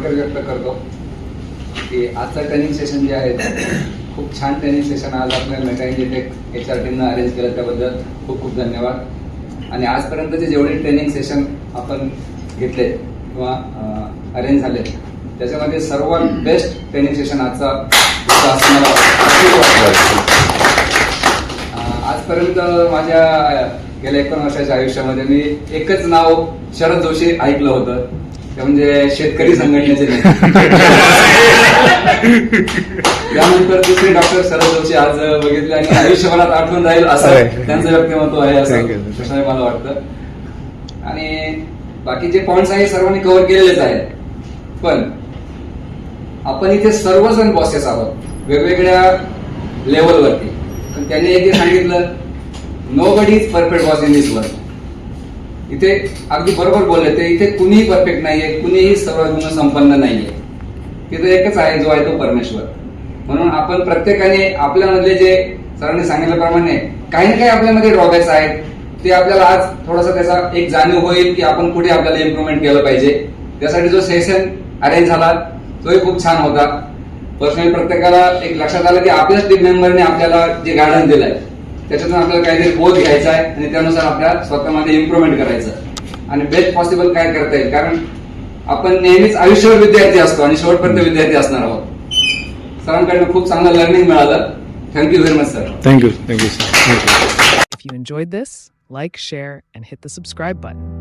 प्रकारे व्यक्त करतो की आजचं ट्रेनिंग सेशन जे आहे खूप छान ट्रेनिंग सेशन आज आपल्या मेटाइंजिटेक HR टीमनं अरेंज केलं, त्याबद्दल खूप खूप धन्यवाद. आणि आजपर्यंतचे जेवढे ट्रेनिंग सेशन आपण घेतले किंवा अरेंज झाले त्याच्यामध्ये सर्वात बेस्ट ट्रेनिंग सेशन आजचा असं मला वाटतं. आजपर्यंत माझ्या गेल्या 51 वर्षाच्या आयुष्यामध्ये मी एकच नाव शरद जोशी ऐकलं होतं, ते म्हणजे शेतकरी संघटनेचे नेते. त्यानंतर दुसरे डॉक्टर शरद जोशी आज बघितले आणि आयुष्यभरात आठवण राहील असं त्यांचं व्यक्तिमत्व आहे असं मला वाटतं. आणि बाकीचे पॉइंट्स आहे सर्वांनी कव्हर केलेलेच आहेत, पण आपण इथे सर्वजण बॉसेस आहोत वेगवेगळ्या लेवलवरती. पण त्यांनी एक सांगितलं, nobody is perfect boss in this world. इथे अगदी बरोबर बोलले ते, इथे कुणीही परफेक्ट नाहीये, कुणीही सर्व गुण संपन्न नाहीये. तिथे एकच आहे, जो आहे तो परमेश्वर. म्हणून आपण प्रत्येकाने आपल्यामधले जे सरांनी सांगितल्याप्रमाणे काही ना काही आपल्यामध्ये ड्रॉबॅक्स आहेत, ते आपल्याला आज थोडासा त्याचा एक जाणीव होईल की आपण पुढे आपल्याला इम्प्रुव्हमेंट केलं पाहिजे. त्यासाठी जो सेशन अरेंज झाला तोही खूप छान होता. पर्सनली प्रत्येकाला एक लक्षात आलं की आपल्याच टीम मेंबरने आपल्याला जे गायडन्स दिलंय त्याच्यातून आपल्याला काहीतरी बोध घ्यायचा आहे आणि त्यानुसार आपल्या स्वतःमध्ये इम्प्रुव्हमेंट करायचं आणि बेस्ट पॉसिबल काय करता येईल. कारण आपण नेहमीच आयुष्यभर विद्यार्थी असतो आणि शेवटपर्यंत विद्यार्थी असणार आहोत. सरांकडनं खूप चांगलं लर्निंग मिळालं. Thank you very much sir. Thank you sir. If you enjoyed this, like, share, and hit the subscribe button.